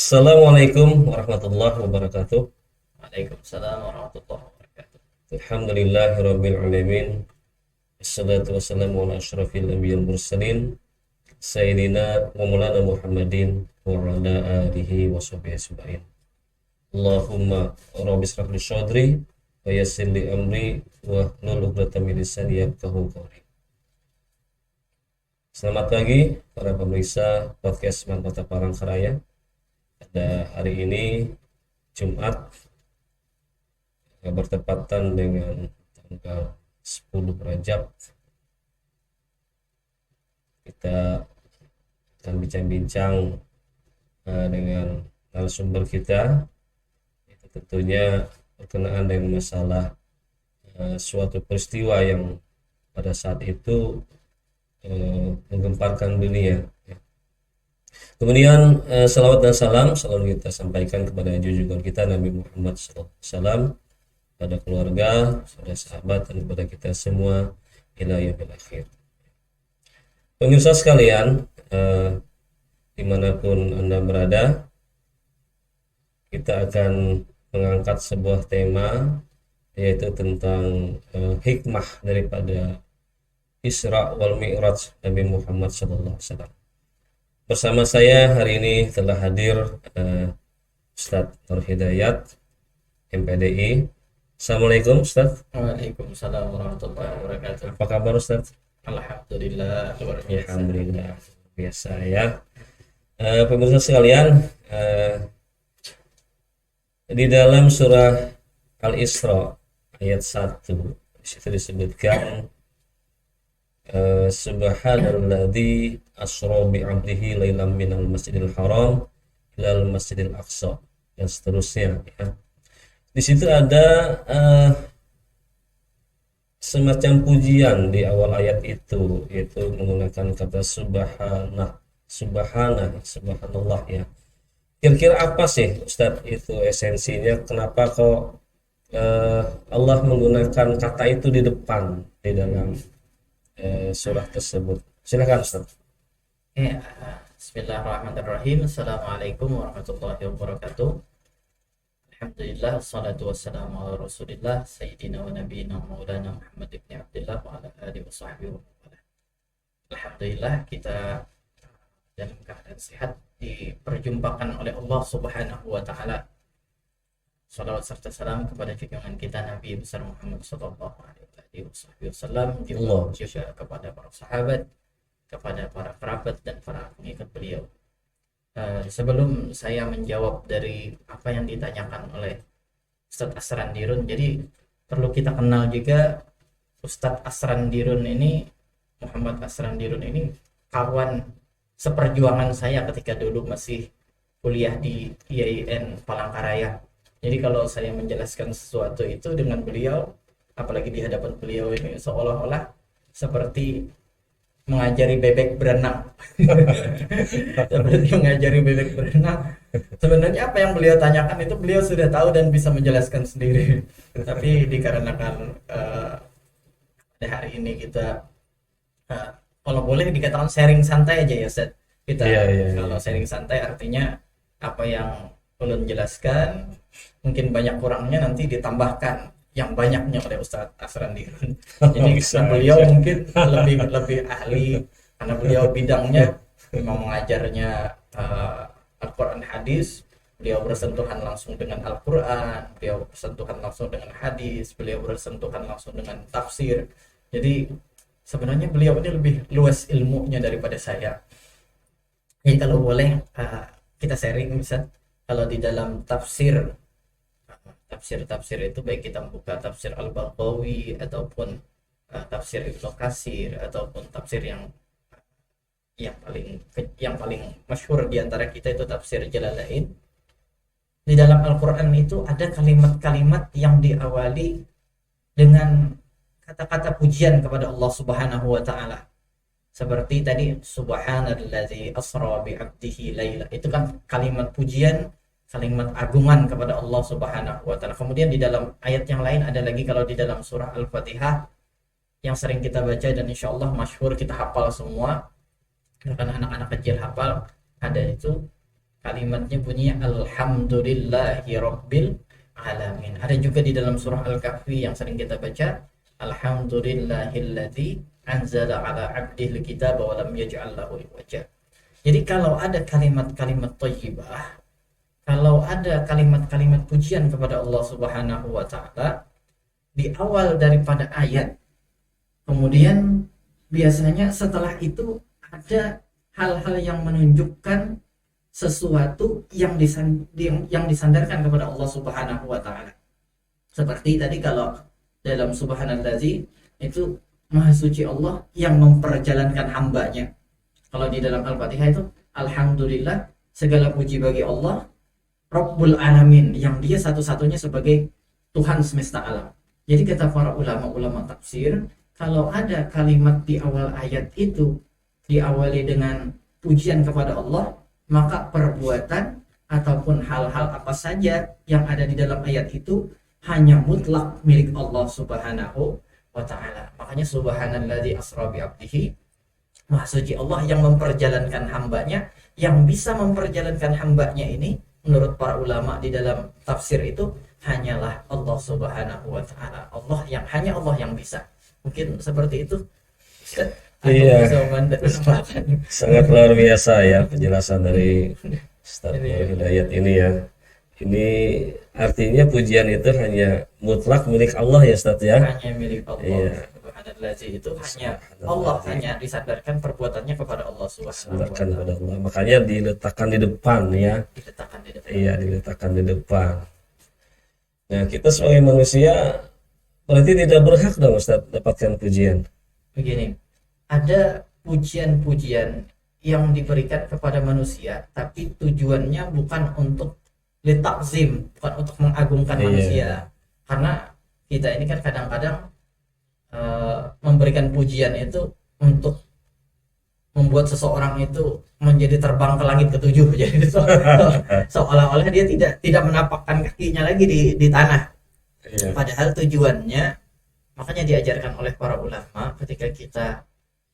Assalamualaikum warahmatullahi wabarakatuh. Waalaikumsalam warahmatullahi wabarakatuh. Alhamdulillahirabbil alamin. Wassalatu wassalamu ala asyrafil anbiya'il mursalin sayyidina wa maulana Muhammadin wa ala alihi wa sahbihi ajma'in. Allahumma rabbi shrah li sadri wa yassir li amri wa hlul 'uqdatam min lisani yafqahu qawli. Selamat pagi para pemirsa podcast Mantap Palangkaraya. Pada hari ini Jumat bertepatan dengan tanggal 10 Rajab, kita akan bincang-bincang dengan narasumber kita. Itu tentunya berkenaan dengan masalah suatu peristiwa yang pada saat itu menggemparkan dunia. Kemudian salawat dan salam selalu kita sampaikan kepada junjungan kita Nabi Muhammad SAW, pada keluarga, pada sahabat, dan kepada kita semua ila yaumil akhir. Pemirsa sekalian, dimanapun Anda berada, kita akan mengangkat sebuah tema, yaitu tentang hikmah daripada Isra wal Mi'raj Nabi Muhammad SAW. Bersama saya hari ini telah hadir Ustadz Nur Hidayat, MPDI. Assalamualaikum Ustadz. Waalaikumsalam warahmatullahi wabarakatuh. Apa kabar Ustadz? Alhamdulillah luar biasa. Alhamdulillah biasa ya. Pemirsa sekalian, di dalam surah Al-Isra ayat 1 di situ disebutkan Subhanalladzi asra bi 'abdihi lailan minal masjidil haram ilal masjidil aqsa, dan seterusnya ya. Di situ ada semacam pujian di awal ayat itu, yaitu menggunakan kata subhanallah ya. Kira-kira apa sih Ustadz itu esensinya? Kenapa kok Allah menggunakan kata itu di depan di dalam surah tersebut? Silakan Ustaz. Ya, Bismillahirrahmanirrahim. Assalamualaikum warahmatullahi wabarakatuh. Alhamdulillah, wassalatu wassalamu ala rasulillah sayyidina wa nabiyina maulana Muhammad ibn Abdullah wa ala alihi wa sahbihi wa wala. Alhamdulillah, kita dalam keadaan sehat diperjumpakan oleh Allah Subhanahu wa taala. Salawat serta salam kepada junjungan kita Nabi besar Muhammad sallallahu alaihi wasallam, juga kepada para sahabat, kepada para kerabat dan para pengikut beliau. Sebelum saya menjawab dari apa yang ditanyakan oleh Ustadz Asrandirun, jadi perlu kita kenal juga Ustadz Asrandirun ini, Muhammad Asrandirun ini kawan seperjuangan saya ketika dulu masih kuliah di IAIN Palangkaraya. Jadi kalau saya menjelaskan sesuatu itu dengan beliau, apalagi di hadapan beliau ini, seolah-olah seperti mengajari bebek berenang. Seperti mengajari bebek berenang. Sebenarnya apa yang beliau tanyakan itu beliau sudah tahu dan bisa menjelaskan sendiri. Tapi dikarenakan pada hari ini kita kalau boleh dikatakan sharing santai aja ya Ustaz. Kita kalau sharing santai artinya apa yang ulun jelaskan mungkin banyak kurangnya nanti ditambahkan yang banyaknya oleh Ustadz Asrandirun. Jadi beliau mungkin lebih ahli karena beliau bidangnya memang mengajarnya Al-Quran hadis. Beliau bersentuhan langsung dengan Al-Quran, beliau bersentuhan langsung dengan hadis, beliau bersentuhan langsung dengan tafsir. Jadi sebenarnya beliau ini lebih luas ilmunya daripada saya. Jadi kalau boleh kita sharing Ustaz, kalau di dalam tafsir itu baik kita membuka tafsir Al-Baghawi ataupun tafsir Ibnu Katsir ataupun tafsir yang paling masyhur di antara kita itu tafsir Jalalain. Di dalam Al-Qur'an itu ada kalimat-kalimat yang diawali dengan kata-kata pujian kepada Allah Subhanahu wa taala. Seperti tadi subhanalladzi asra bi 'abdihi laila. Itu kan kalimat pujian, kalimat agungan kepada Allah Subhanahu wa taala. Kemudian di dalam ayat yang lain ada lagi, kalau di dalam surah Al-Fatihah yang sering kita baca dan insyaallah masyhur kita hafal semua, karena anak-anak kecil hafal, ada itu Kalimatnya bunyinya alhamdulillahi rabbil alamin. Ada juga di dalam surah Al-Kahfi yang sering kita baca, alhamdulillahilladzi anzala ala abdihil kitaba wa lam yaj'al lahu iwaja. Jadi kalau ada kalimat-kalimat thayyibah, kalau ada kalimat-kalimat pujian kepada Allah Subhanahu wa taala di awal daripada ayat, kemudian biasanya setelah itu ada hal-hal yang menunjukkan sesuatu yang disandarkan kepada Allah Subhanahu wa taala. Seperti tadi kalau dalam subhanallazi itu maha suci Allah yang memperjalankan hambanya. Kalau di dalam Al-Fatihah itu alhamdulillah segala puji bagi Allah Rabbul Alamin, yang dia satu-satunya sebagai Tuhan semesta alam. Jadi kata para ulama-ulama tafsir, kalau ada kalimat di awal ayat itu diawali dengan pujian kepada Allah, maka perbuatan ataupun hal-hal apa saja yang ada di dalam ayat itu hanya mutlak milik Allah Subhanahu wa taala. Makanya subhanalladzi asra bi 'abdihi, maha suci Allah yang memperjalankan hambanya. Yang bisa memperjalankan hambanya ini menurut para ulama di dalam tafsir itu hanyalah Allah Subhanahu wa taala. Hanya Allah yang bisa. Mungkin seperti itu. Iya, sangat luar biasa ya penjelasan dari Ustaz Hidayat ini ya. Ini artinya pujian itu hanya mutlak milik Allah ya Ustaz ya. Hanya milik Allah. Iya. Subhanallazi itu hanya Allah, hanya disandarkan perbuatannya kepada Allah Subhanahu wa Sandarkan taala. kepada Allah. Makanya diletakkan di depan ya. Diletakkan di depan. Iya, diletakkan di depan. Nah, kita sebagai manusia berarti tidak berhak dong Ustaz dapatkan pujian. Begini, ada pujian-pujian yang diberikan kepada manusia, tapi tujuannya bukan untuk litakzim, bukan untuk mengagungkan Iya. manusia. Karena kita ini kan kadang-kadang memberikan pujian itu untuk membuat seseorang itu menjadi terbang ke langit ketujuh. Jadi seolah-olah dia tidak menapakkan kakinya lagi di tanah. Iya. Padahal tujuannya, makanya diajarkan oleh para ulama ketika kita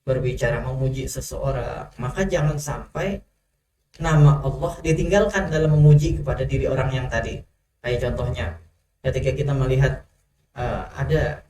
berbicara memuji seseorang, maka jangan sampai nama Allah ditinggalkan dalam memuji kepada diri orang yang tadi. Kayak contohnya ketika kita melihat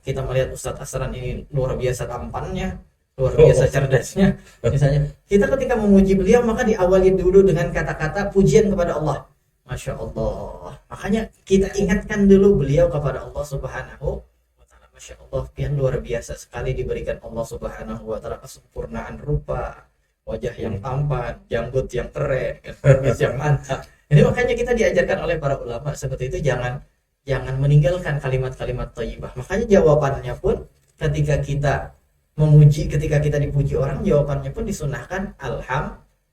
kita melihat Ustadz Asran ini luar biasa tampannya, luar biasa cerdasnya. Misalnya kita ketika memuji beliau maka diawali dulu dengan kata-kata pujian kepada Allah. Masya Allah. Makanya kita ingatkan dulu beliau kepada Allah Subhanahu wa taala. Masya Allah, dia luar biasa sekali diberikan Allah Subhanahu wa taala kesempurnaan rupa, wajah yang tampan, janggut yang keren, kumis yang mantap. Ini makanya kita diajarkan oleh para ulama seperti itu, jangan meninggalkan kalimat-kalimat thayyibah. Makanya jawabannya pun ketika kita memuji, ketika kita dipuji orang, jawabannya pun disunahkan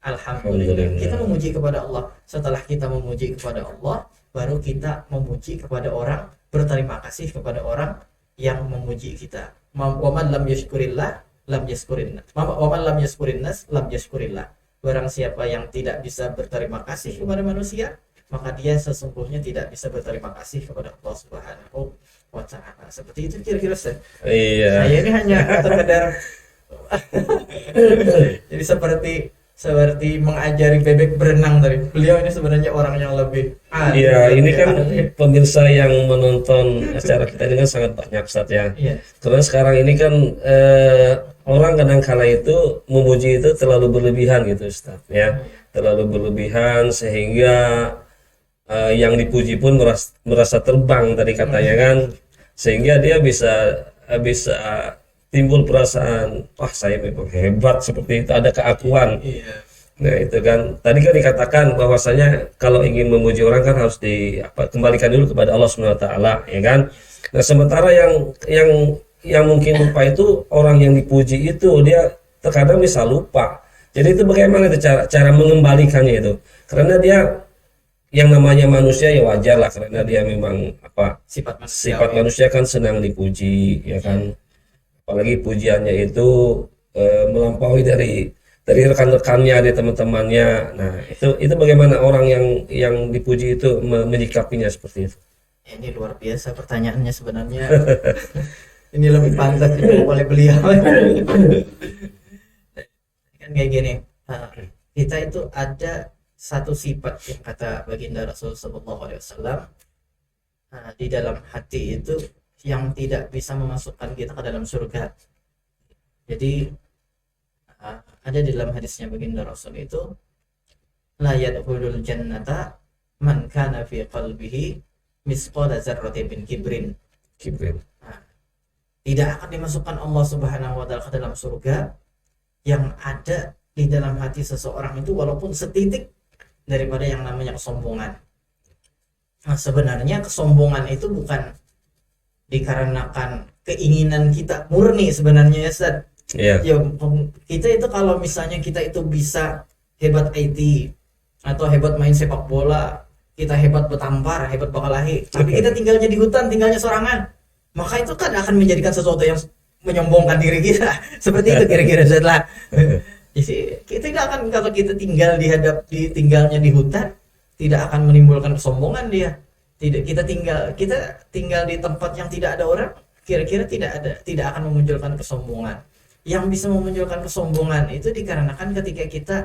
alhamdulillah. Kita memuji kepada Allah. Setelah kita memuji kepada Allah, baru kita memuji kepada orang, berterima kasih kepada orang yang memuji kita. Wa man lam yashkurillah lam yashkurin nas. Wa man lam yashkurin nas lam yashkurillah. Barang siapa yang tidak bisa berterima kasih kepada manusia, maka dia sesungguhnya tidak bisa berterima kasih kepada Allah Subhanahu wa taala. Seperti itu kira-kira Ustaz. Iya. Saya ini hanya sekedar jadi seperti mengajari bebek berenang tadi. Beliau ini sebenarnya orang yang lebih Iya, ini kan pemirsa yang menonton acara kita ini kan sangat banyak Ustaz ya. Iya. Karena sekarang ini kan orang kadang-kala itu memuji itu terlalu berlebihan gitu Ustaz ya. Terlalu berlebihan sehingga yang dipuji pun merasa terbang tadi katanya kan, sehingga dia bisa timbul perasaan wah saya memang hebat seperti itu, ada keakuan. Iya. Nah itu kan tadi kan dikatakan bahwasanya kalau ingin memuji orang kan harus kembalikan dulu kepada Allah Subhanahu wa taala ya kan. Nah sementara yang mungkin lupa itu orang yang dipuji itu dia terkadang bisa lupa. Jadi itu bagaimana itu cara mengembalikannya itu, karena dia yang namanya manusia ya wajar lah, karena dia memang sifat manusia kan senang dipuji ya kan, apalagi pujiannya itu melampaui dari rekan-rekannya, dari teman-temannya. Nah itu bagaimana orang yang dipuji itu menyikapinya seperti itu? Ini luar biasa pertanyaannya sebenarnya. Ini lebih pantas dijawab oleh beliau. Kan kayak gini, kita itu ada satu sifat yang kata baginda Rasul Sallallahu Alaihi Wasallam, di dalam hati itu yang tidak bisa memasukkan kita ke dalam surga. Jadi ada di dalam hadisnya baginda Rasul itu, la yadkhulul jannata man kana fi qalbihi misqala dzarratin min kibrin. Tidak akan dimasukkan Allah Subhanahu wa taala ke dalam surga yang ada di dalam hati seseorang itu walaupun setitik daripada yang namanya kesombongan. Nah, sebenarnya kesombongan itu bukan dikarenakan keinginan kita murni sebenarnya ya Ustaz. Iya. Ya, kita itu kalau misalnya kita itu bisa hebat IT atau hebat main sepak bola, kita hebat bertampar, hebat berkelahi, tapi kita tinggalnya di hutan, tinggalnya sorangan, maka itu kan akan menjadikan sesuatu yang menyombongkan diri kita. Seperti itu kira-kira setelah. Jadi kita tidak akan, kalau kita tinggalnya di hutan, tidak akan menimbulkan kesombongan dia. Kita tinggal di tempat yang tidak ada orang, kira-kira tidak akan memunculkan kesombongan. Yang bisa memunculkan kesombongan itu dikarenakan ketika kita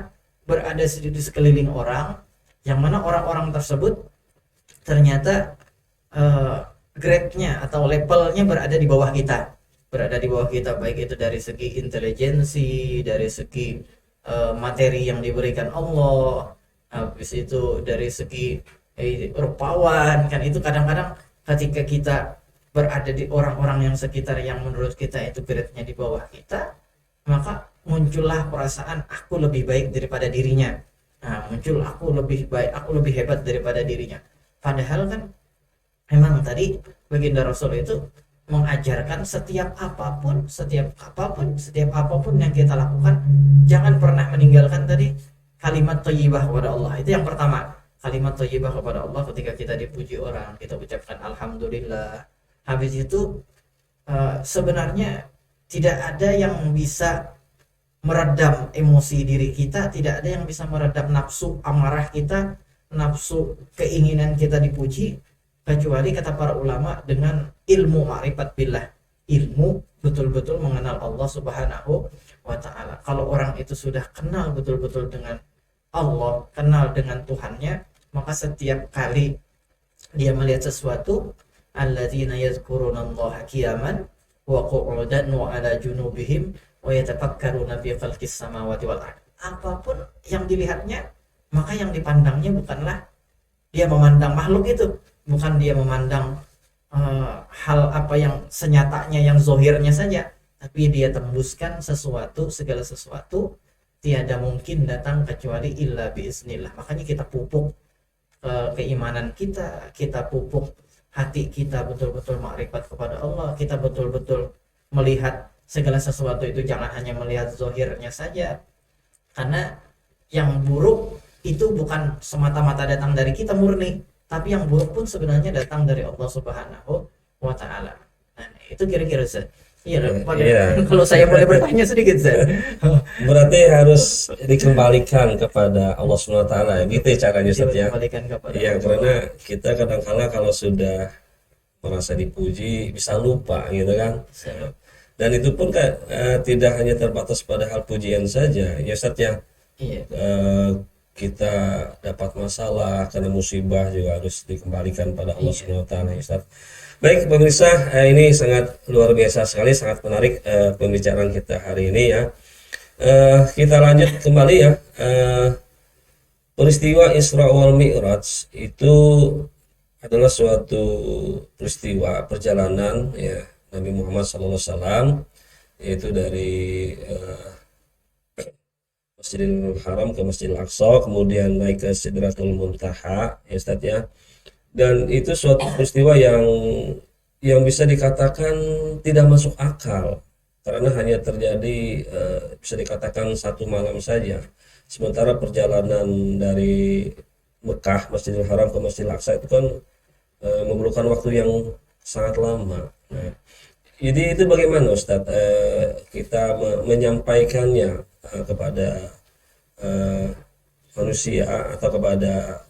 berada di sekeliling orang, yang mana orang-orang tersebut ternyata grade-nya atau levelnya berada di bawah kita, baik itu dari segi intelijensi, dari segi materi yang diberikan Allah, habis itu dari segi rupawan, kan itu kadang-kadang ketika kita berada di orang-orang yang sekitar yang menurut kita itu grade-nya di bawah kita, maka muncullah perasaan aku lebih baik daripada dirinya. Nah, muncul aku lebih baik, aku lebih hebat daripada dirinya. Padahal kan memang tadi baginda Rasul itu mengajarkan setiap apapun yang kita lakukan, jangan pernah meninggalkan tadi kalimat thayyibah kepada Allah. Itu yang pertama, kalimat thayyibah kepada Allah. Ketika kita dipuji orang, kita ucapkan alhamdulillah. Habis itu sebenarnya tidak ada yang bisa meredam emosi diri kita, tidak ada yang bisa meredam nafsu amarah kita, nafsu keinginan kita dipuji, kecuali kata para ulama dengan ilmu ma'rifat billah, ilmu betul-betul mengenal Allah Subhanahu wa ta'ala. Kalau orang itu sudah kenal betul-betul dengan Allah, kenal dengan Tuhannya, maka setiap kali dia melihat sesuatu, alladzina yadhkurunallaha qiyaman wa qu'udan wa ala junubihim wa yatafakkaruna fi khalqis samawati wal ardh. Apapun yang dilihatnya, maka yang dipandangnya bukanlah dia memandang makhluk itu, bukan dia memandang hal apa yang senyatanya, yang zohirnya saja, tapi dia tembuskan segala sesuatu tiada mungkin datang kecuali illa biiznillah. Makanya kita pupuk keimanan kita pupuk hati kita betul-betul makrifat kepada Allah, kita betul-betul melihat segala sesuatu itu jangan hanya melihat zohirnya saja, karena yang buruk itu bukan semata-mata datang dari kita murni, tapi yang buruk pun sebenarnya datang dari Allah Subhanahu wa ta'ala. Nah, itu kira-kira Ustaz. Iya. Kalau saya boleh bertanya sedikit Ustaz. Berarti harus dikembalikan kepada Allah Subhanahu wa ta'ala, gitu caranya Ustaz ya. Iya, karena kita kadang-kala kalau sudah merasa dipuji bisa lupa gitu kan. Dan itu pun tidak hanya terbatas pada hal pujian saja ya Ustaz ya. Iya. Kita dapat masalah karena musibah juga harus dikembalikan pada Allah Subhanahu wa ta'ala ya Ustaz. Baik pemirsa, ini sangat luar biasa sekali, sangat menarik pembicaraan kita hari ini ya. Kita lanjut kembali ya. Peristiwa Isra wal Mi'raj itu adalah suatu peristiwa perjalanan ya Nabi Muhammad SAW, yaitu dari Masjidil Haram ke Masjidil Aqsa, kemudian naik ke Sidratul Muntaha ya Ustaz ya. Dan itu suatu peristiwa yang bisa dikatakan tidak masuk akal, karena hanya terjadi bisa dikatakan satu malam saja. Sementara perjalanan dari Mekah Masjidil Haram ke Masjidil Aqsa itu kan memerlukan waktu yang sangat lama. Nah, jadi itu bagaimana Ustaz kita menyampaikannya kepada manusia atau kepada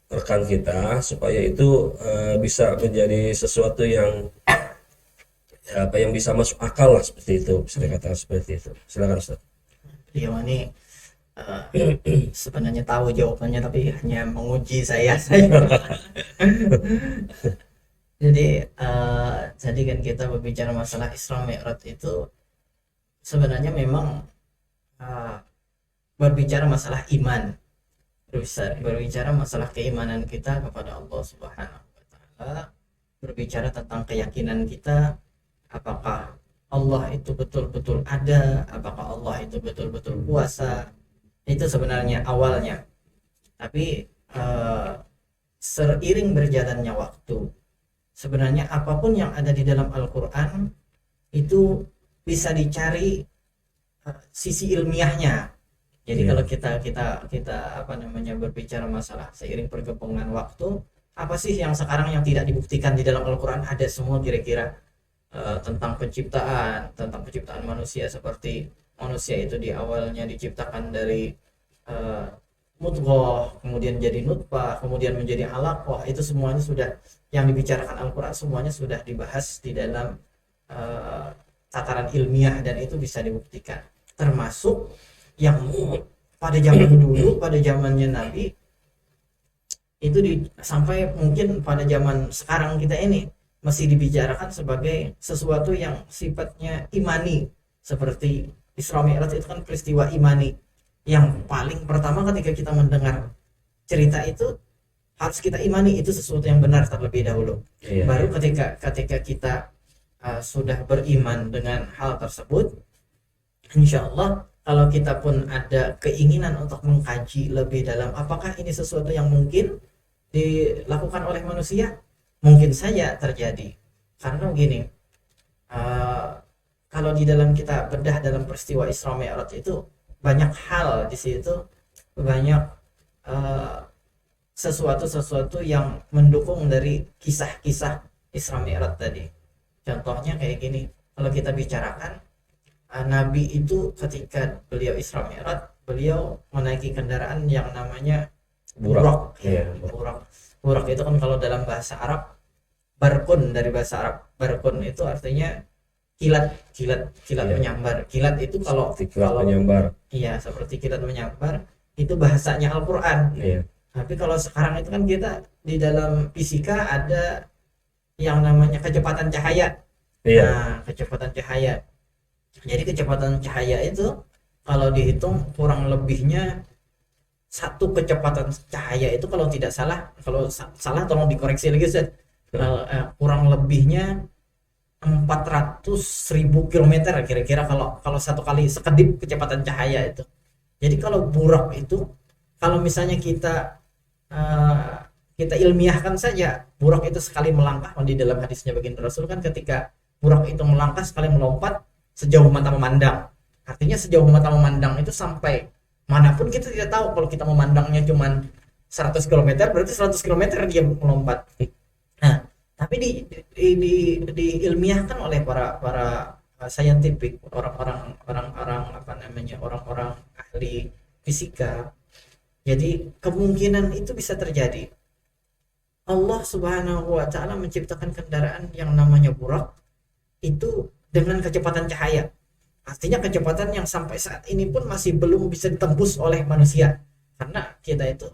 rekan kita supaya itu bisa menjadi sesuatu yang yang bisa masuk akal lah, seperti itu, bisa dikatakan seperti itu. Silakan Ustaz. Beliau ini sebenarnya tahu jawabannya tapi hanya menguji saya. Jadi kan kita berbicara masalah Isra Mi'raj itu sebenarnya memang eh, berbicara masalah iman, berbicara masalah keimanan kita kepada Allah Subhanahu wa taala, berbicara tentang keyakinan kita apakah Allah itu betul-betul ada, apakah Allah itu betul-betul kuasa. Itu sebenarnya awalnya. Tapi seiring berjalannya waktu, sebenarnya apapun yang ada di dalam Al-Qur'an itu bisa dicari sisi ilmiahnya. Jadi kalau kita apa namanya berbicara masalah seiring perkembangan waktu, apa sih yang sekarang yang tidak dibuktikan di dalam Al-Qur'an? Ada semua kira-kira tentang penciptaan manusia, seperti manusia itu di awalnya diciptakan dari mudghah, kemudian jadi nutfah, kemudian menjadi alaqah. Itu semuanya sudah yang dibicarakan Al-Qur'an, semuanya sudah dibahas di dalam tataran ilmiah dan itu bisa dibuktikan. Termasuk yang pada zaman dulu, pada zamannya Nabi itu sampai mungkin pada zaman sekarang kita ini masih dibicarakan sebagai sesuatu yang sifatnya imani, seperti Isra Mi'raj itu kan peristiwa imani yang paling pertama. Ketika kita mendengar cerita itu harus kita imani itu sesuatu yang benar terlebih dahulu. Baru ketika kita sudah beriman dengan hal tersebut, insya Allah kalau kita pun ada keinginan untuk mengkaji lebih dalam apakah ini sesuatu yang mungkin dilakukan oleh manusia, mungkin saja terjadi. Karena begini, kalau di dalam kita bedah dalam peristiwa Isra Mi'raj itu banyak hal di situ, banyak sesuatu yang mendukung dari kisah-kisah Isra Mi'raj tadi. Contohnya kayak gini, kalau kita bicarakan Nabi itu ketika beliau Isra Mi'raj, beliau menaiki kendaraan yang namanya burak. Burak itu kan kalau dalam bahasa Arab barkun, dari bahasa Arab barkun itu artinya kilat menyambar. Kilat itu kalau menyambar. Iya, seperti kilat menyambar itu bahasanya Al-Qur'an. Tapi kalau sekarang itu kan kita di dalam fisika ada yang namanya kecepatan cahaya. Nah, kecepatan cahaya. Jadi kecepatan cahaya itu kalau dihitung kurang lebihnya satu kecepatan cahaya itu kalau tidak salah, kalau salah tolong dikoreksi lagi Ustaz. Kurang lebihnya 400.000 kilometer kira-kira kalau satu kali sekedip kecepatan cahaya itu. Jadi kalau burak itu kalau misalnya kita ilmiahkan saja, burak itu sekali melangkah, di dalam hadisnya baginda Rasul kan ketika burak itu melangkah sekali melompat sejauh mata memandang. Artinya sejauh mata memandang itu sampai manapun kita tidak tahu. Kalau kita memandangnya cuman 100 km berarti 100 km dia melompat. Nah, tapi diilmiahkan oleh para scientific, orang-orang ahli fisika. Jadi kemungkinan itu bisa terjadi. Allah Subhanahu wa taala menciptakan kendaraan yang namanya burak itu dengan kecepatan cahaya. Artinya kecepatan yang sampai saat ini pun masih belum bisa ditembus oleh manusia. Karena kita itu,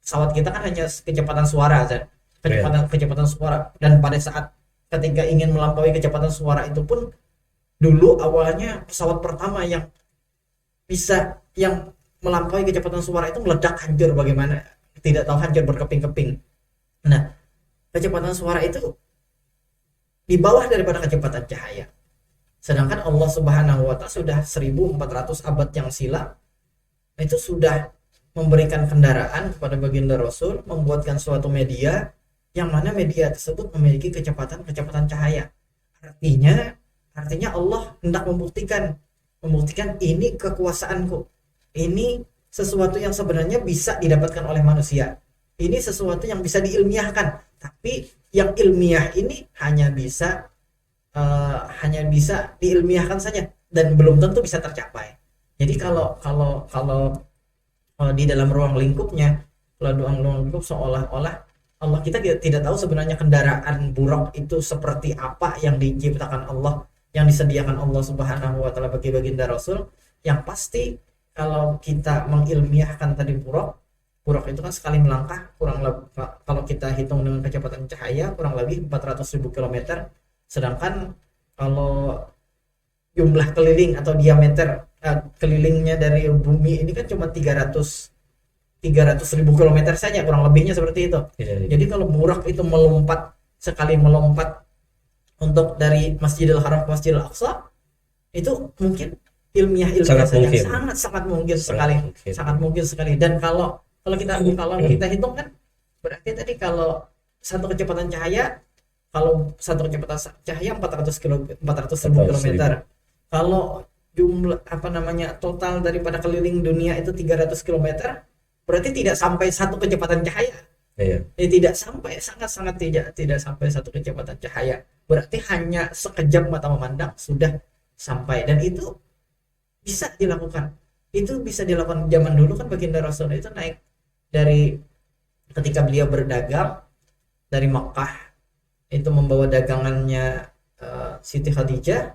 pesawat kita kan hanya kecepatan suara kan. Kecepatan suara, dan pada saat ketika ingin melampaui kecepatan suara itu pun dulu awalnya pesawat pertama yang bisa yang melampaui kecepatan suara itu meledak hancur, bagaimana tidak tahu, hancur berkeping-keping. Nah, kecepatan suara itu di bawah daripada kecepatan cahaya. Sedangkan Allah Subhanahu wa taala sudah 1400 abad yang silam itu sudah memberikan kendaraan kepada baginda Rasul, membuatkan suatu media yang mana media tersebut memiliki kecepatan cahaya. Artinya Allah hendak membuktikan ini kekuasaanku. Ini sesuatu yang sebenarnya bisa didapatkan oleh manusia. Ini sesuatu yang bisa diilmiahkan, tapi yang ilmiah ini hanya bisa diilmiahkan saja dan belum tentu bisa tercapai. Jadi kalau di dalam ruang lingkupnya, seolah-olah Allah, kita tidak tahu sebenarnya kendaraan burak itu seperti apa yang diciptakan Allah, yang disediakan Allah Subhanahu wa taala bagi baginda Rasul. Yang pasti kalau kita mengilmiahkan tadi buruk itu kan sekali melangkah kurang lebih, kalau kita hitung dengan kecepatan cahaya kurang lebih 400.000 kilometer, sedangkan kalau jumlah keliling atau diameter kelilingnya dari bumi ini kan cuma 300.000 kilometer saja, kurang lebihnya seperti itu. Jadi kalau Burak itu sekali melompat untuk dari Masjidil Haram ke Masjidil Aqsa, itu mungkin ilmiah saja, sangat mungkin sekali. Dan kalau kita hitung kan berarti tadi kalau satu kecepatan cahaya 400.000 kilometer. Kalau jumlah total daripada keliling dunia itu 300 kilometer, berarti tidak sampai satu kecepatan cahaya. Tidak sampai, sangat tidak sampai satu kecepatan cahaya. Berarti hanya sekejap mata memandang sudah sampai, dan itu bisa dilakukan. Itu bisa dilakukan zaman dulu kan. Baginda Rasul itu naik dari ketika beliau berdagang dari Makkah, itu membawa dagangannya Siti Khadijah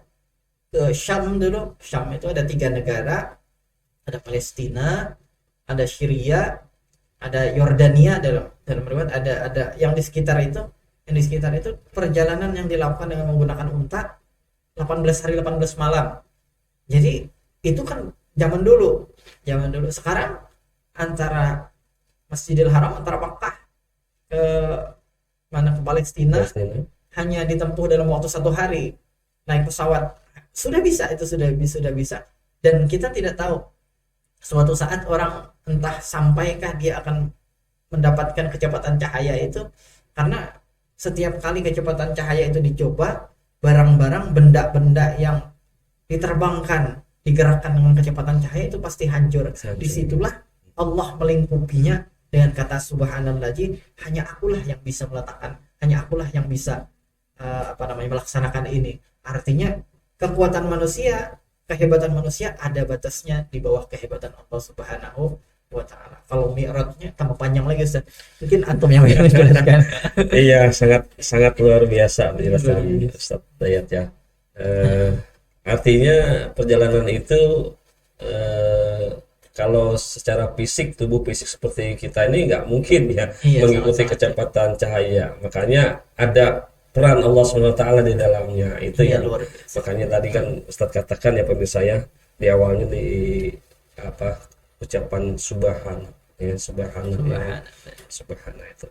ke Syam dulu. Syam itu ada 3 negara, ada Palestina, ada Syria, ada Yordania, dalam riwayat ada yang di sekitar itu. Yang di sekitar itu perjalanan yang dilakukan dengan menggunakan unta 18 hari 18 malam. Jadi itu kan zaman dulu. Sekarang antara Masjidil Haram, antara Makkah ke Palestina hanya ditempuh dalam waktu 1 hari naik pesawat. Sudah bisa. Dan kita tidak tahu suatu saat orang entah sampaikah dia akan mendapatkan kecepatan cahaya itu, karena setiap kali kecepatan cahaya itu dicoba, barang-barang, benda-benda yang diterbangkan, digerakkan dengan kecepatan cahaya itu pasti hancur. Disitulah Allah melingkupinya dengan kata subhanallahi, hanya akulah yang bisa meletakkan, hanya akulah yang bisa melaksanakan ini. Artinya kekuatan manusia, kehebatan manusia ada batasnya di bawah kehebatan Allah Subhanahu wa ta'ala. Kalau mi'rajnya tambah panjang lagi, Ustaz. Mungkin antum yang menjelaskan. Iya, sangat luar biasa penjelasan Ustaz Dayat ya. Artinya perjalanan itu kalau secara fisik, tubuh fisik seperti kita ini nggak mungkin ya mengikuti kecepatan cahaya. Makanya ada peran Allah SWT di dalamnya. Itu yang makanya tadi kan Ustadz katakan ya pemirsa ya, di awalnya di ucapan subhana itu.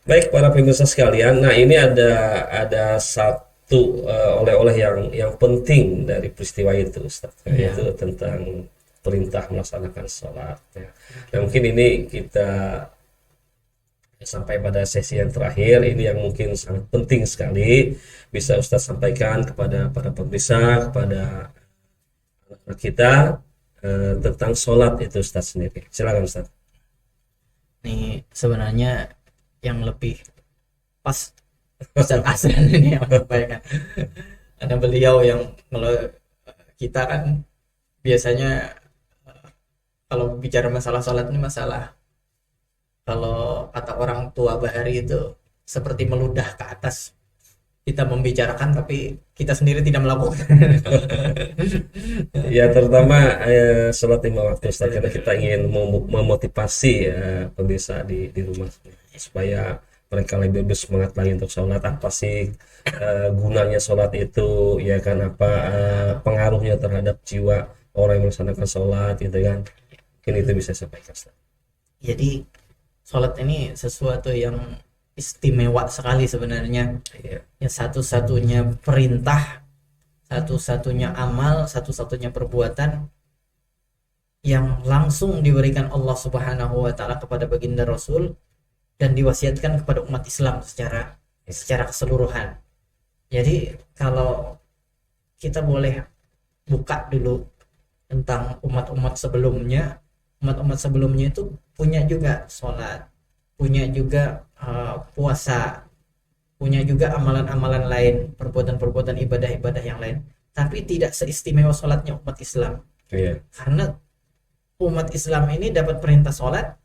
Baik para pemirsa sekalian, nah ini ada satu oleh-oleh yang penting dari peristiwa itu Ustadz, yaitu tentang perintah melaksanakan sholat ya. Nah, mungkin ini kita sampai pada sesi yang terakhir ini yang mungkin sangat penting sekali bisa Ustadz sampaikan kepada para pemirsa, kepada anak kita tentang sholat itu Ustadz sendiri. Silakan Ustadz. Ini sebenarnya yang lebih pas Ustadz Asran ini yang menyampaikan. Karena beliau yang, kalau kita kan biasanya kalau bicara masalah sholat ini masalah, kalau kata orang tua Bahari itu seperti meludah ke atas. Kita membicarakan tapi kita sendiri tidak melakukan. Ya terutama sholat 5 waktu Ustaz, karena kita ingin memotivasi pemirsa di rumah supaya mereka lebih bersemangat lagi untuk sholat. Apa sih gunanya sholat itu, ya kan, apa pengaruhnya terhadap jiwa orang yang melaksanakan sholat gitu kan. Mungkin itu bisa sampaikan Ustaz. Jadi sholat ini sesuatu yang istimewa sekali sebenarnya. Yang satu-satunya perintah, satu-satunya amal, satu-satunya perbuatan yang langsung diberikan Allah Subhanahu wa ta'ala kepada baginda Rasul dan diwasiatkan kepada umat Islam secara keseluruhan. Jadi kalau kita boleh buka dulu tentang umat-umat sebelumnya itu punya juga sholat, punya juga puasa, punya juga amalan-amalan lain, perbuatan-perbuatan ibadah-ibadah yang lain, tapi tidak seistimewa sholatnya umat Islam. Karena umat Islam ini dapat perintah sholat,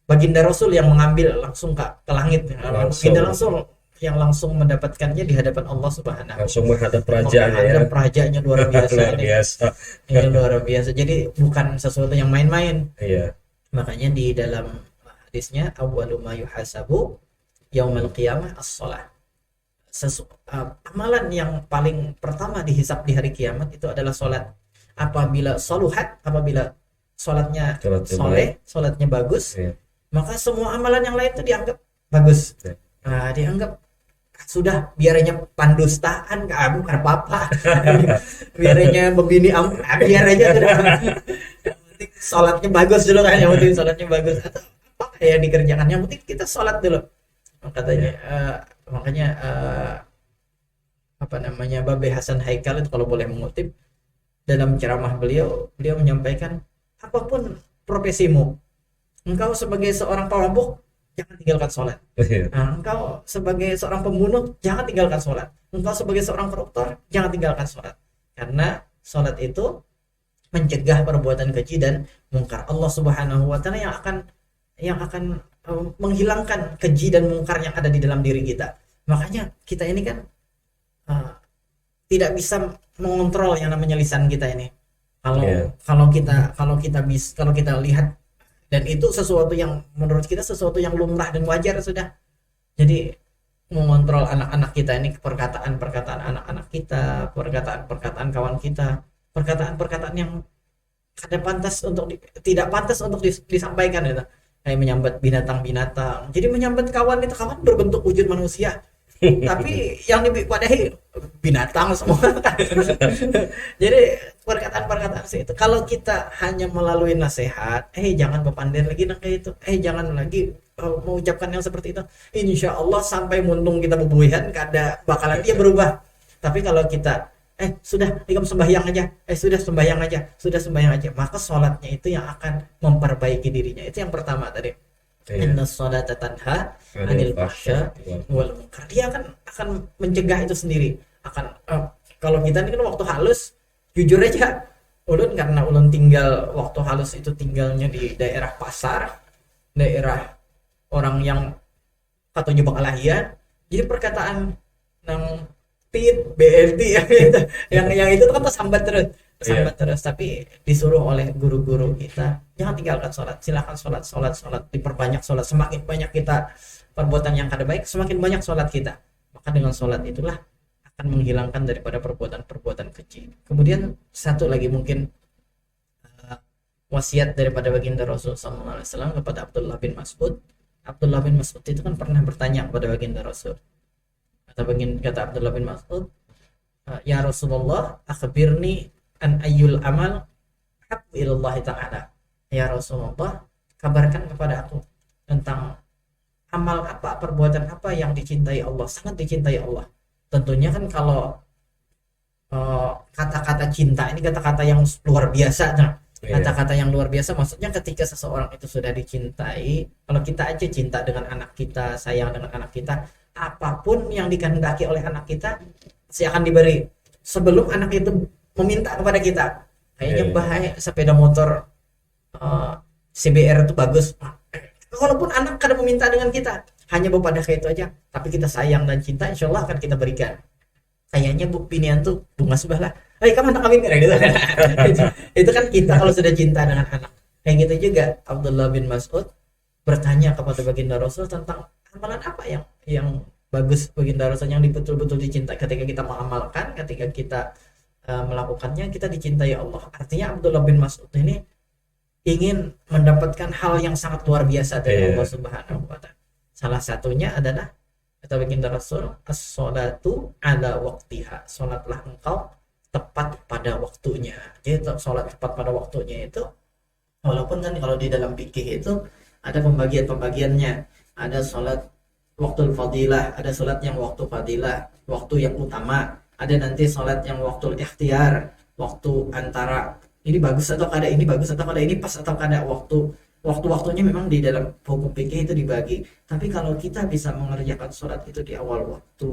baginda Rasul yang mengambil langsung ke langit, baginda langsung yang langsung mendapatkannya di hadapan Allah Subhanahu. Langsung menghadap rajanya ya. Menghadap rajanya luar biasa Luar ini. biasa. Ini luar biasa. Jadi bukan sesuatu yang main-main. Iya. Makanya di dalam hadisnya awwalu ma yuhasabu yaumil qiyamah as-shalah. Amalan yang paling pertama dihisab di hari kiamat itu adalah salat. Apabila saluhat, apabila salatnya Salatnya soleh, salatnya bagus, Iya. maka semua amalan yang lain itu dianggap bagus. Iya. Nah, dianggap sudah biarnya pandustaan bukan apa-apa. Biarnya begini biar aja sudah. Yang penting salatnya bagus dulu kan, yang penting salatnya bagus atau apa yang dikerjakan, yang penting kita salat dulu. Katanya makanya apa namanya Babe Hasan Haikal itu kalau boleh mengutip dalam ceramah beliau menyampaikan, apapun profesimu, engkau sebagai seorang perampok jangan tinggalkan sholat. Iya. Nah, engkau sebagai seorang pembunuh jangan tinggalkan sholat. Engkau sebagai seorang koruptor jangan tinggalkan sholat. Karena sholat itu mencegah perbuatan keji dan mungkar. Allah Subhanahu wa taala yang akan menghilangkan keji dan mungkar yang ada di dalam diri kita. Makanya kita ini kan tidak bisa mengontrol yang namanya lisan kita ini. Kalau kita lihat, dan itu sesuatu yang menurut kita sesuatu yang lumrah dan wajar sudah. Jadi mengontrol anak-anak kita ini, perkataan-perkataan anak-anak kita, perkataan-perkataan kawan kita, perkataan-perkataan yang tidak pantas untuk disampaikan gitu. Kayak menyambat binatang-binatang. Jadi menyambat kawan itu, kawan berbentuk wujud manusia. Tapi yang diwadahi binatang semua. Jadi perkataan-perkataan itu kalau kita hanya melalui nasihat, jangan berpandir lagi kayak itu, jangan lagi mengucapkan yang seperti itu, insya Allah sampai muntung kita bebuihan kada bakalan dia berubah. Tapi kalau kita sudah ikam sembahyang aja, sudah sembahyang aja, maka sholatnya itu yang akan memperbaiki dirinya. Itu yang pertama tadi. Inna sholata tanha anil fahsya wal munkar. Dia akan mencegah itu sendiri. Kalau kita ini kan waktu halus, jujur aja, karena ulun tinggal waktu halus itu tinggalnya di daerah pasar, daerah orang yang katanya bakalahian. Jadi perkataan yang tit BLT yang itu kan tersambat terus, tapi disuruh oleh guru-guru kita jangan tinggalkan sholat, silakan sholat, diperbanyak sholat. Semakin banyak kita perbuatan yang kada baik, semakin banyak sholat kita, maka dengan sholat itulah akan menghilangkan daripada perbuatan-perbuatan kecil. Kemudian satu lagi mungkin wasiat daripada baginda Rasul SAW kepada Abdullah bin Mas'ud. Abdullah bin Mas'ud itu kan pernah bertanya kepada baginda Rasul. Kata Abdullah bin Mas'ud, ya Rasulullah, akhbirni an ayyul amal habbu ilallahi ta'ala. Ya Rasulullah, kabarkan kepada aku tentang amal apa, perbuatan apa yang dicintai Allah, sangat dicintai Allah. Tentunya kan kalau kata-kata cinta ini kata-kata yang luar biasa. Kata-kata yang luar biasa maksudnya ketika seseorang itu sudah dicintai. Kalau kita aja cinta dengan anak kita, sayang dengan anak kita, apapun yang dikehendaki oleh anak kita pasti akan diberi sebelum anak itu meminta kepada kita. Kayaknya bahaya sepeda motor CBR itu bagus. Walaupun anak kadang meminta dengan kita, hanya bepada kayak itu aja, tapi kita sayang dan cinta, insya Allah akan kita berikan. Kayaknya buktinya tuh bunga sebelah lah. Kamu anak kawin gitu. Itu kan kita kalau sudah cinta dengan anak. Kayak gitu juga Abdullah bin Mas'ud bertanya kepada baginda Rasul tentang amalan apa yang bagus baginda Rasul, yang betul-betul dicintai. Ketika kita mengamalkan, ketika kita melakukannya, kita dicintai Allah. Artinya Abdullah bin Mas'ud ini ingin mendapatkan hal yang sangat luar biasa dari Allah Subhanahu wa taala. Salah satunya adalah kata baginda Rasul, as-sholatu ala waqtiha. Salatlah engkau tepat pada waktunya. Jadi salat tepat pada waktunya itu, walaupun kan kalau di dalam fikih itu ada pembagian-pembagiannya. Ada salat waktu fadilah, ada salat yang waktu fadilah, waktu yang utama. Ada nanti salat yang waktu ikhtiar, waktu antara ini bagus atau kada, ini bagus atau kada, ini pas atau kada. Waktu-waktunya memang di dalam hukum fikih itu dibagi. Tapi kalau kita bisa mengerjakan sholat itu di awal waktu,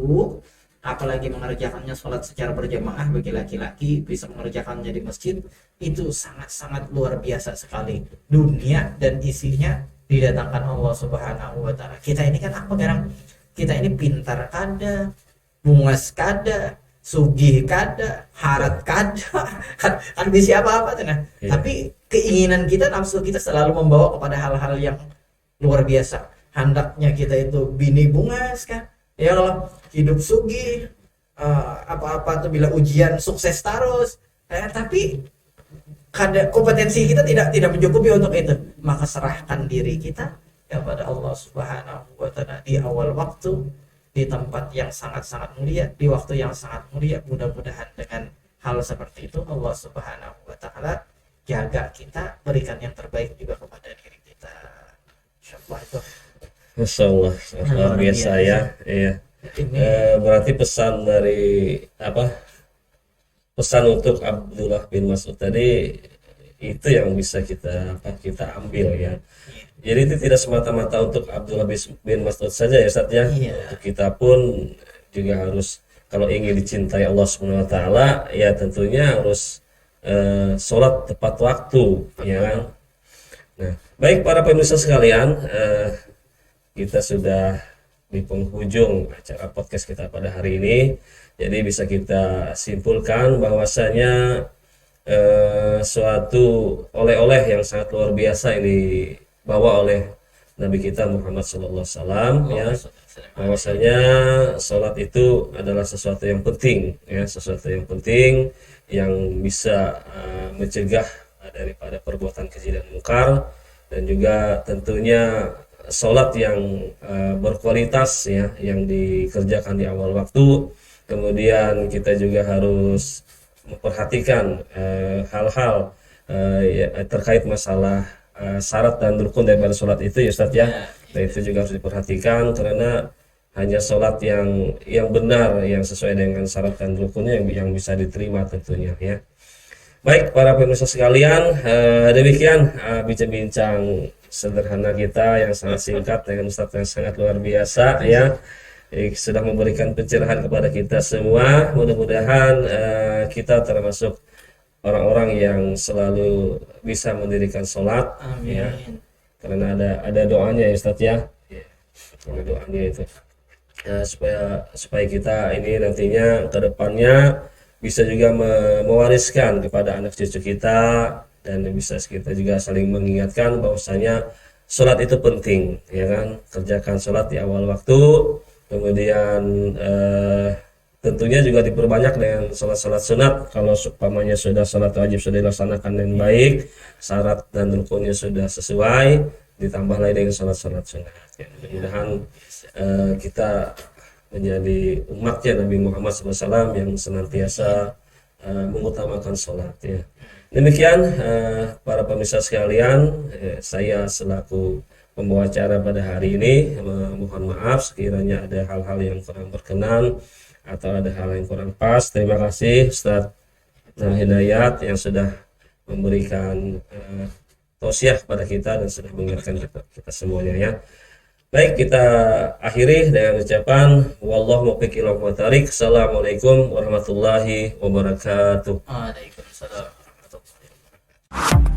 apalagi mengerjakannya sholat secara berjamaah bagi laki-laki, bisa mengerjakannya di masjid, itu sangat-sangat luar biasa sekali. Dunia dan isinya didatangkan Allah Subhanahu wa taala. Kita ini kan apa sekarang kita ini pintar kada, bungas kada, sugih kada, harat kada, kan bisa apa-apa tuh nah. Iya. Tapi keinginan kita, nafsu kita selalu membawa kepada hal-hal yang luar biasa. Hendaknya kita itu bini bungas kan, ya Allah, hidup sugih, apa-apa tuh bila ujian sukses terus. Tapi kada kompetensi kita tidak mencukupi untuk itu, maka serahkan diri kita kepada Allah Subhanahu wa taala di awal waktu, di tempat yang sangat-sangat mulia, di waktu yang sangat mulia. Mudah-mudahan dengan hal seperti itu Allah Subhanahu wa taala jaga kita, berikan yang terbaik juga kepada diri kita. Insyaallah itu. Masya Allah, luar biasa ya. Iya. Berarti pesan dari pesan untuk Abdullah bin Mas'ud tadi itu yang bisa kita ambil ya. Jadi itu tidak semata-mata untuk Abdullah bin Mas'ud saja ya Ustaz ya. Iya. Untuk kita pun juga harus, kalau ingin dicintai Allah Subhanahu wa taala ya tentunya harus sholat tepat waktu ya kan. Nah, baik para pemirsa sekalian, kita sudah di penghujung acara podcast kita pada hari ini. Jadi bisa kita simpulkan bahwasanya suatu oleh-oleh yang sangat luar biasa ini bawa oleh Nabi kita Muhammad SAW ya, bahwasanya sholat itu adalah sesuatu yang penting ya, sesuatu yang penting yang bisa mencegah daripada perbuatan keji dan mungkar, dan juga tentunya sholat yang berkualitas ya, yang dikerjakan di awal waktu. Kemudian kita juga harus memperhatikan hal-hal terkait masalah syarat dan rukun daripada sholat itu ya Ustaz ya. Nah, itu juga harus diperhatikan, karena hanya sholat yang benar, yang sesuai dengan syarat dan rukunnya yang bisa diterima tentunya ya. Baik para pemirsa sekalian, demikian bincang-bincang sederhana kita yang sangat singkat dengan Ustaz yang sangat luar biasa ya. Sudah memberikan pencerahan kepada kita semua. Mudah-mudahan kita termasuk orang-orang yang selalu bisa mendirikan sholat. Amin. Ya, karena ada doanya ya Ustaz ya. Ada doanya itu supaya kita ini nantinya ke depannya bisa juga mewariskan kepada anak cucu kita, dan bisa kita juga saling mengingatkan bahwasanya sholat itu penting ya kan. Kerjakan sholat di awal waktu, kemudian tentunya juga diperbanyak dengan sholat-sholat sunat. Kalau umpamanya sudah sholat wajib sudah dilaksanakan dengan baik, syarat dan rukunnya sudah sesuai, ditambah lagi dengan sholat-sholat sunat ya. Mudah-mudahan kita menjadi umatnya Nabi Muhammad SAW yang senantiasa mengutamakan sholat ya. Demikian para pemirsa sekalian, saya selaku pembawa acara pada hari ini mohon maaf sekiranya ada hal-hal yang kurang berkenan atau ada hal yang kurang pas. Terima kasih Ustaz Hidayat yang sudah memberikan tausiah pada kita dan sudah mengingatkan kita semuanya ya. Baik, kita akhiri dengan ucapan wallahu muwaffiq ila aqwamit thoriq. Assalamualaikum warahmatullahi wabarakatuh. Waalaikumsalam warahmatullahi wabarakatuh.